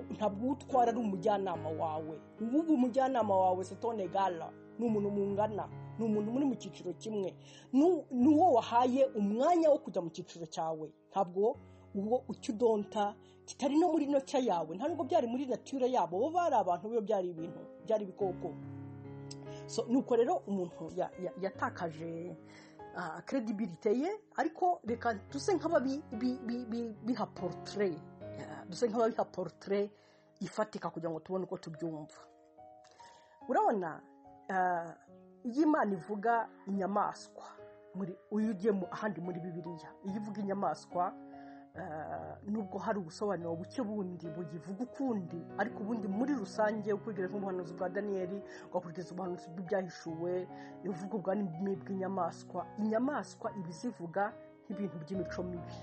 Ntabwo utwara ari umujyanama wawe. Ubu umujyanama wawe setone gala, ni umuntu mungana, ni umuntu muri mu cyiciro kimwe, n'uwo wahaye umwanya wo kujya mu cyiciro cyawe. Ntabwo uwo ukidonta kitari no muri noca yawe, ntabwo byari muri nature yabo, bo bari abantu, bo byari ibintu, byari ibikoko. So nuko rero umuntu yatakaje credibility ye, ariko reka duse nk'ababiha portrait, ifatika kugira ngo tubone uko tubyumva. Urabona iyo Imana ivuga inyamaswa, uyu ugiye ahandi muri Bibiliya, iyo ivuga inyamaswa, nubwo hari ubusobanuro buke bundi buyivuga ukundi, ariko ubundi muri rusange ukurikije nk'ubuhanuzi bwa Daniyeli, ugakurikiza ubuhanuzi bw'ibyahishuwe, ivuga ubwami bw'inyamaswa. Inyamaswa ibizivuga nk'ibintu by'imico mibi,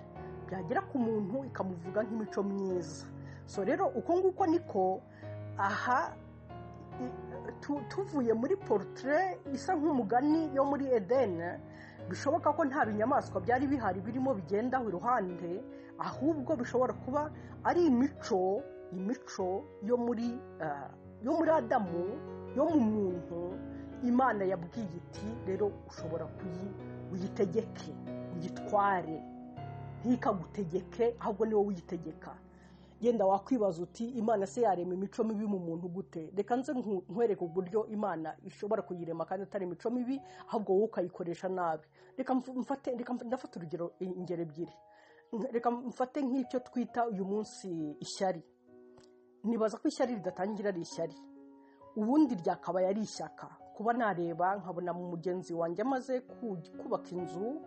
byagera ku muntu ikamuvuga nk'imico myiza. So rero uko nguko niko aha tuvuye muri portrait isa nk'umugani yo muri Eden, bishoboka ko nta binyamaswa byari bihari birimo bigenda iruhande, ahubwo bishobora kuba ari imico yo muri Adamu, yo mu muntu. Imana yabwiye iti rero ushobora uyitegeke, uyitware, ntikagutegeke, ahubwo ni wowe uyitegeka. Yenda wakwibaza uti Imana se yarema imico mibi mu muntu gute? Reka nze nkwereke uburyo Imana ishobora kuyirema kandi atari imico mibi, ahubwo wowe ukayikoresha nabi. Reka ndafata urugero, ingero ebyiri. Reka mfate nk'icyo twita uyu munsi ishyari. Nibaza ko ishyari ridatangira ari ishyari, ubundi ryakaba yari ishyaka. Kuba nareba nkabona mu mugenzi wanjye amaze kubaka inzu,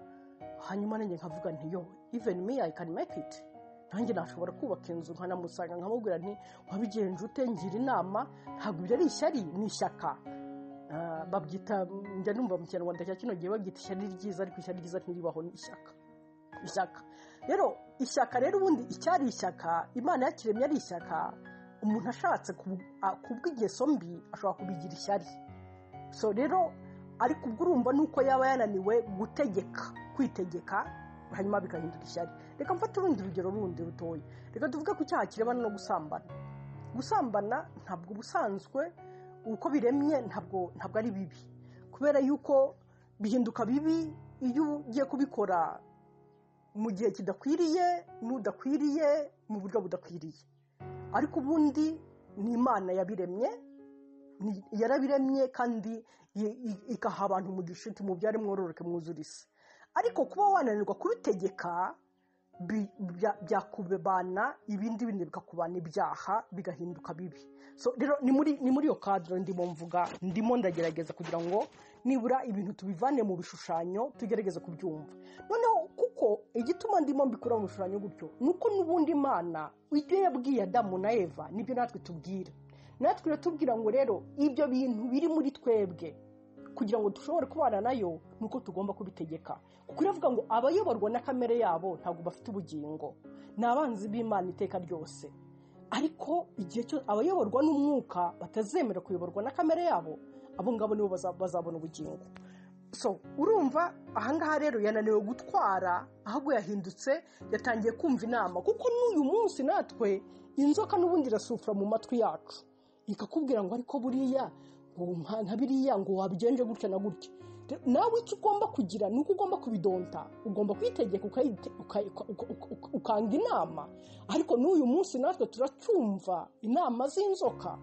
hanyuma nanjye nkavuga nti yo, even me I can make it. Nanjye nashobora kubaka inzu, nkanamusanga nkamubwira nti wabigenje ute, ngira inama. Ntabwo ibyo ari ishyari, ni ishyaka. Babyita, njya numva mu Kinyarwanda cya kino gihe babyita ishyari ryiza, ariko ishyari ryiza ntiribaho, ni ishyaka. Rero ishyaka rero ubundi icyari ishyaka, Imana yakiremye ari ishyaka. Umuntu ashatse kubw'ingeso mbi ashobora kubigira ishyari. So rero ariko ubwo urumva nuko yaba yananiwe kwitegeka, hanyuma bikahinduka ishyari. Reka mfate urundi rugero rundi rutoya. Reka tuvuge ku cyaha kirebana no gusambana. Gusambana ntabwo busanzwe uko biremye, ntabwo ari bibi, kubera yuko bihinduka bibi iyo ugiye kubikora mu gihe kidakwiriye, n'udakwiriye, mu buryo budakwiriye. ariko ubundi ni Imana yabiremye, yarabiremye kandi ikaha abantu umugisha iti mubyare mwororoke mwuzure isi. Ariko kuba wananirwa kubitegeka byakubana ibindi bikakubana ibyaha bigahinduka bibi. So rero ni muri yo cadre ndimo ndagerageza kugira ngo nibura ibintu tubivane mu bishushanyo tugerageze kubyumva. Noneho kuko igituma ndimo mbikura mu bishushanyo gutyo nuko nubundi Imana ibyo yabwiye Adamu na Eva nibyo natwe tubwira. Natwe tubwira ngo rero ibyo bintu biri muri twebwe kugira ngo dushobore kubana nayo nuko tugomba kubitegeka. Kuko iravuga ngo abayoborwa na kamere yabo ntabwo bafite ubugingo, ni abanzi b'Imana iteka ryose. Ariko igihe cyo abayoborwa n'umwuka batazemera kuyoborwa na kamere yabo, abo ngabo nibo bazabona ubugingo. So urumva ahangaha rero yananiwe gutwara, ahubwo yahindutse yatangiye kumva inama. Kuko n'uyu munsi natwe inzoka n'ubundi irasufura mu matwi yacu ikakubwira ngo ariko buriya nka biriya ngo wabigenje gutya na gutya. Nawe icyo ugomba kugira ni uko ugomba kubidonta, ugomba kwitegeka ukanga inama. Ariko n'uyu munsi natwe turacyumva inama z'inzoka,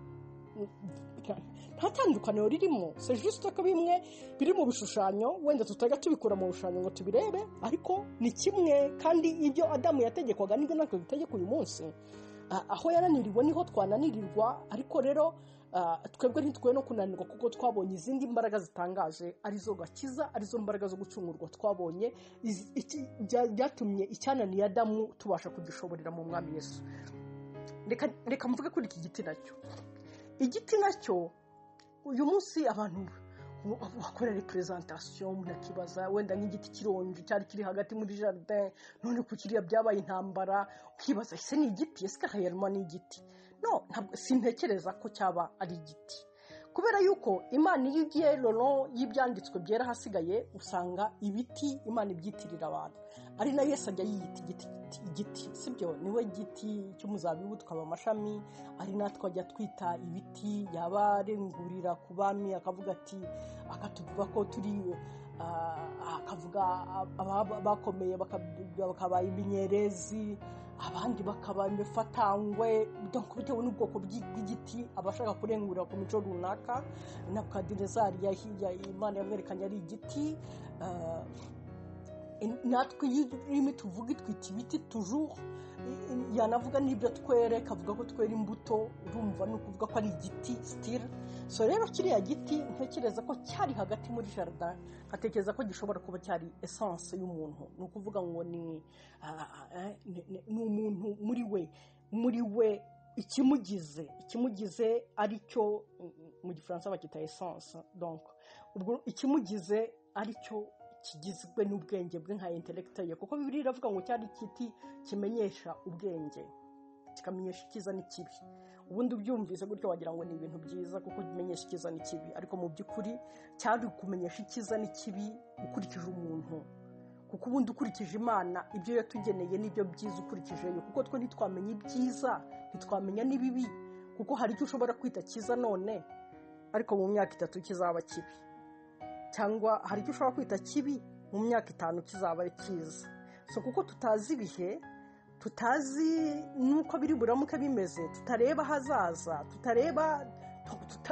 nta tandukaniro ririmo. C'est juste ko bimwe biri mu bishushanyo wenda tutajya tubikura mu bishushanyo ngo tubirebe, ariko ni kimwe. Kandi ibyo Adamu yategekwaga nibyo natwe dutegeka uyu munsi. Aho yananiriwe niho twananirirwa. Ariko rero twebwe ntitwe no kunanirwa kuko twabonye izindi mbaraga zitangaje arizo gakiza, arizo mbaraga zo gucungurwa twabonye byatumye icyananiye Adamu tubasha kugishoborera mu mwami Yesu. Reka mvuge kuri iki giti nacyo. Igiti nacyo uyu munsi abantu bakora representation munakibaza wenda nk'igiti kironje cyari kiri hagati muri jardin, none ku kiriya byabaye intambara, ukibaza ese ni igiti, ese kahayaruma ni igiti? No, ntabwo sintekereza ko cyaba ari igiti. Kubera yuko Imana iyo igiye rero y'ibyanditswe byera hasigaye usanga ibiti Imana ibyitirira abantu. Ari na Yesu ajya yiyita igiti, sibyo? Niwe giti cy'umuzabibu tukaba amashami. Ari natwe ajya twita ibiti, yabarengurira ku bami akavuga ati akatuvuga ko turi akavuga abakomeye bakaba ibinyerezi, abandi bakaba imifatangwe. Donc bitewe n'ubwoko bw'igiti abashaka kurengurira ku mico runaka. Nebukadinezari Imana yamwerekanye ari igiti. Natwe y'irimi tuvuga twita ibiti toujours. Yanavuga n'ibyo twere, kavuga ko twera imbuto, urumva no kuvuga ko ari igiti still. So rero kiriya giti ntekereza ko cyari hagati muri jardin, atekereza ko gishobora kuba cyari essence y'umuntu. No kuvuga ngo ni umuntu muri we ikimugize ari cyo mu gifaransa bakita essence. Donc ubwo ikimugize ari cyo kigizwe n'ubwenge bwe nka intellectuel, kuko Bibiliya iravuga ngo cyari igiti kimenyesha ubwenge, kikamenyesha icyiza n'ikibi. Ubundi ubyumvise gutyo wagira ngo ni ibintu byiza kuko kimenyesha icyiza n'ikibi, ariko mu by'ukuri cyari kumenyesha icyiza n'ikibi ukurikije umuntu. Kuko ubundi ukurikije Imana ibyo yatugeneye nibyo byiza ukurikijeyo, kuko twe ntitwamenya ibyiza ntitwamenya n'ibibi. Kuko hari icyo ushobora kwita cyiza none ariko mu myaka 3 kizaba kibi, cyangwa hari icyo ushobora kwita kibi mu myaka 5 kizaba ari cyiza. So kuko tutazi ibihe, tutazi nuko biri buramuke bimeze, tutareba hazaza,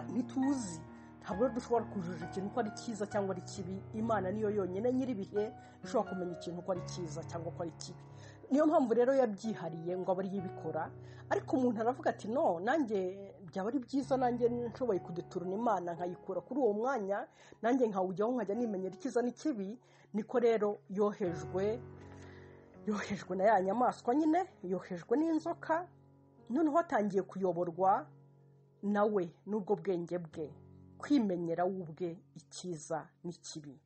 ntituzi, ntabwo dushobora kujuja ikintu ko ari cyiza cyangwa ari kibi. Imana niyo yonyine nyiribihe ishobora kumenya ikintu ko ari cyiza cyangwa ko ari kibi. Niyo mpamvu rero yabyihariye ngo abari yibikora. Ariko umuntu aravuga ati no, nanjye byaba ari byiza nanjye nshoboye kudeturuna Imana nkayikura kuri uwo mwanya, nanjye nkawujyaho nkajya nimenyera icyiza n'ikibi. Niko rero yohejwe na ya nyamaswa nyine, yohejwe n'inzoka. Noneho atangiye kuyoborwa nawe n'ubwo bwenge bwe, kwimenyera ubwe icyiza n'ikibi.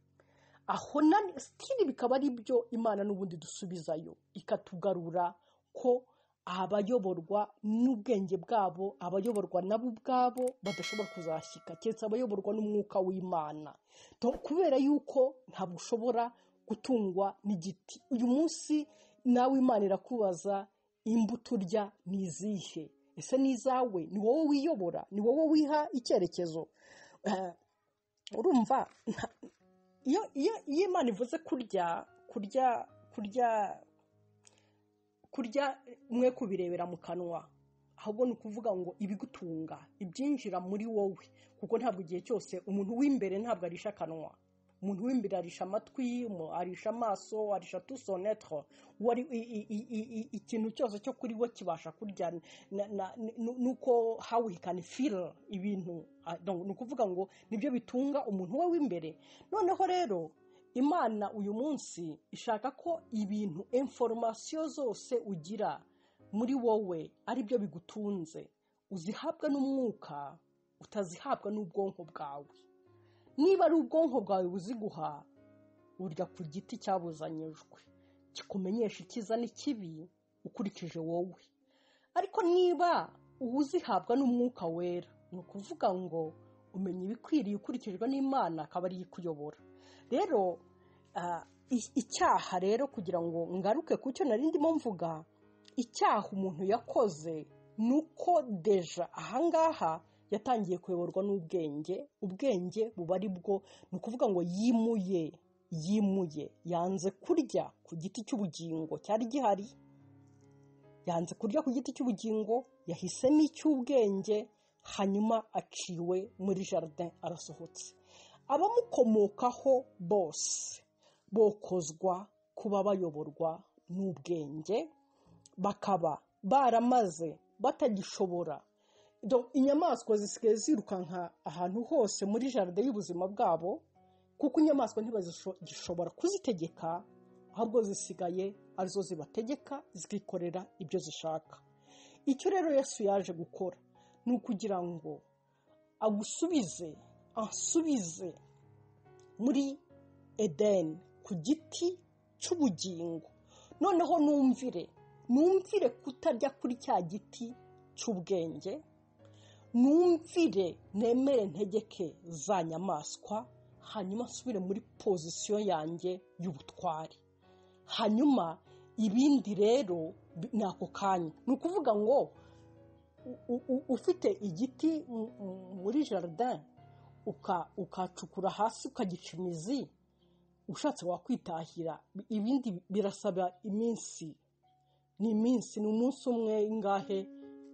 Aho stili bikaba ari byo Imana n'ubundi dusubizayo, ikatugarura ko abayoborwa n'ubwenge bwabo, abayoborwa nabo ubwabo badashobora kuzashyika keretse abayoborwa n'umwuka w'Imana. Kubera yuko ntabwo ushobora gutungwa n'igiti. Uyu munsi nawe Imana irakubaza imbuto urya ni izihe? Ese ni izawe? Ni wowe wiyobora? Ni wowe wiha icyerekezo? Urumva iyo Imana ivuze kurya mwe kubirebera mu kanwa, ahubwo ni ukuvuga ngo ibigutunga, ibyinjira muri wowe, kuko ntabwo igihe cyose umuntu w'imbere ntabwo arisha akanwa, umuntu w'imbere arisha amatwi, arisha amaso, arisha tout son être, ikintu cyose cyo kuri we kibasha kurya nuko how he can feel ibintu, ni ukuvuga ngo nibyo bitunga umuntu we w'imbere. Noneho rero Imana uyu munsi ishaka ko ibintu information zose ugira muri wowe ari byo bigutunze, uzihabwa n'umwuka, utazihabwa n'ubwonko bwawe. Niba ari ubwonko bwawe buziguha, urya ku giti cyabuzanyijwe kikumenyesha icyiza n'ikibi ukurikije wowe. Ariko niba uzihabwa n'umwuka wera, ni ukuvuga ngo umenya ibikwiriye ukurikijwe n'Imana, akaba ari ikuyobora. Rero icyaha rero, kugira ngo ngaruke ku cyo nari ndimo mvuga, icyaha umuntu yakoze nuko deja ahangaha yatangiye kuyoborwa n'ubwenge. Ubwenge buba ari bwo, ni ukuvuga ngo yimuye yanze kurya ku giti cy'ubugingo cyari gihari, yanze kurya ku giti cy'ubugingo, yahisemo icy'ubwenge, hanyuma aciwe muri jardin, arasohotse. Abamukomokaho bose bokozwa kuba bayoborwa n'ubwenge, bakaba baramaze batagishobora. Inyamaswa zisigaye zirukanka ahantu hose muri jardin y'ubuzima bwabo, kuko inyamaswa ntibazishobora kuzitegeka, ahubwo zisigaye arizo zibategeka, zikikorera ibyo zishaka. Icyo rero Yesu yaje gukora ni ukugira ngo asubize muri Edeni ku giti cy'ubugingo. Noneho numvire kutarya kuri cya giti cy'ubwenge, numvire nemere ntegeke za nyamaswa, hanyuma nsubire muri pozisiyo yanjye y'ubutware. Hanyuma ibindi rero ni ako kanya. Ni ukuvuga ngo ufite igiti muri jardin, ukacukura hasi ukagica imizi, ushatse wakwitahira. Ibindi birasaba iminsi, ni umunsi umwe ingahe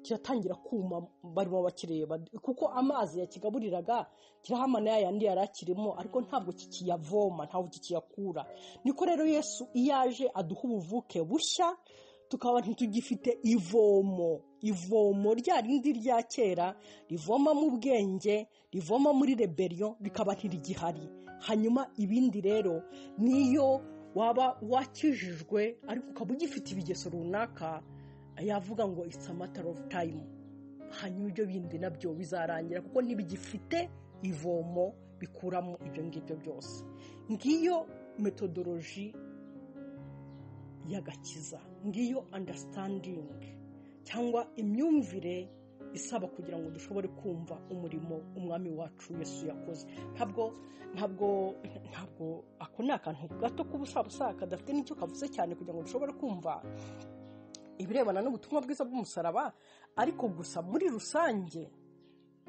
kiratangira kuma barimo bakireba, kuko amazi yakigaburiraga kirahamana yandi yarakirimo, ariko ntabwo kikiyavoma, ntabwo kikiyakura. Niko rero Yesu iyaje aduha ubuvuke bushya, tukaba ntitugifite ivomo rya rindi rya kera rivoma mu bwenge, rivoma muri rebellion, bikaba ntirigihari. Hanyuma ibindi rero niyo waba wakijijwe ariko ukaba ugifite ibigeso runaka, yavuga ngo it's a matter of time. Hanyuma ibyo bindi nabyo bizarangira, kuko ntibigifite ivomo bikuramo ibyo ngibyo byose. Ngiyo methodology y'agakiza, ngiyo understanding cyangwa imyumvire isaba kugira ngo dushobore kumva umurimo umwami wacu Yesu yakoze. Ntabwo ako ni akantu gato k'ubusabusa kadafite n'icyo kavuze cyane kugira ngo dushobore kumva ibirebana n'ubutumwa bwiza bw'umusaraba. Ariko gusa muri rusange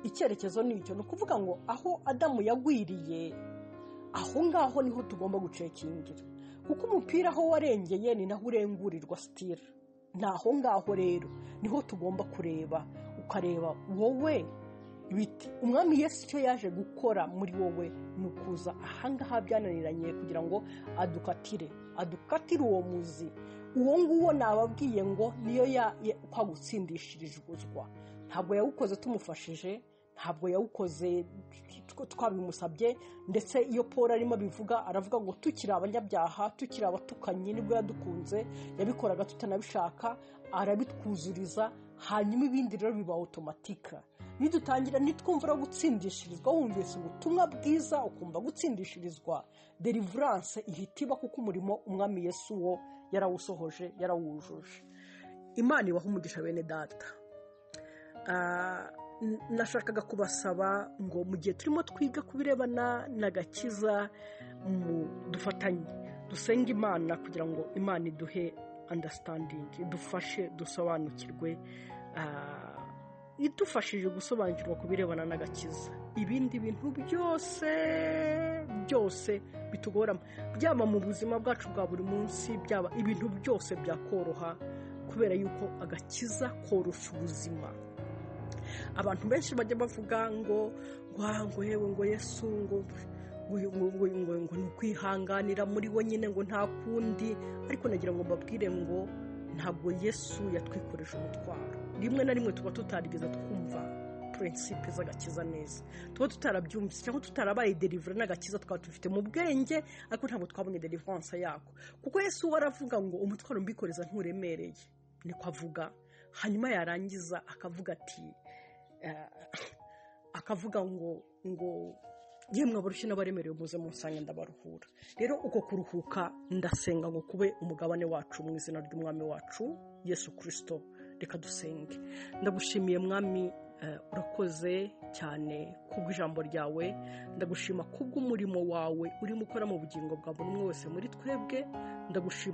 icyerekezo ni icyo, ni ukuvuga ngo aho Adamu yagwiriye, aho ngaho niho tugomba gucekingira, kuko umupira aho warengeye ni naho urengurirwa sitira. Naho ngaho rero niho tugomba kureba, ukareba wowe biti umwami Yesu icyo yaje gukora muri wowe, ni ukuza ahangaha byananiranye kugira ngo adukatire uwo muzi. Uwo nguwo nababwiye ngo niyo kwagutsindishirizwa. Ntabwo yawukoze tumufashije, ntabwo yawukoze twabimusabye. Ndetse iyo Paul arimo bivuga, aravuga ngo tukiri abanyabyaha, tukiri abatukanyi, nibwo yadukunze. Yabikoraga tutanabishaka, arabitwuzuriza, hanyuma ibindi rero biba automatique. Nidutangira nitwumva gutsindishirizwa, wumvise ubutumwa bwiza ukumva gutsindishirizwa, deliverance ihitiba, kuko umurimo umwami Yesu wo yarawusohoje, yarawujuje. Imana ibaha umugisha bene data. Nashakaga kubasaba ngo mu gihe turimo twiga kubirebana n'agakiza, dufatanye dusenge Imana kugira ngo Imana iduhe understanding, idufashe dusobanukirwe, idufashije gusobanukirwa kubirebana n'agakiza. Ibindi bintu byose bitugoramo, byaba mu buzima bwacu bwa buri munsi, byaba ibintu byose byakoroha kubera yuko agakiza korosha ubuzima. Abantu benshi bajya bavuga ngo yewe ngo Yesu ngo ni ukwihanganira muri we nyine ngo nta kundi, ariko nagira ngo mbabwire ngo ntabwo Yesu yatwikoreje umutwaro. Rimwe na rimwe tuba tutarigeze twumva prinsipe z'agakiza neza, tuba tutarabyumvise cyangwa tutarabaye delivery n'agakiza, twaba dufite mu bwenge ariko ntabwo twabonye deliverance yako. Kuko Yesu waravuga ngo umutwaro mbikoreza nturemereye, niko avuga. Hanyuma yarangiza akavuga ngo yemwe abarushye n'abaremerewe muze munsange ndabaruhura. Rero uko kuruhuka ndasenga ngo kube umugabane wacu mu izina ry'umwami wacu Yesu Kristo. Reka dusenge. Ndagushimiye mwami, urakoze cyane kubw'ijambo ryawe, ndagushima kubw'umurimo wawe urimo ukora mu bugingo bwa buri umwe wese muri twebwe, ndagushima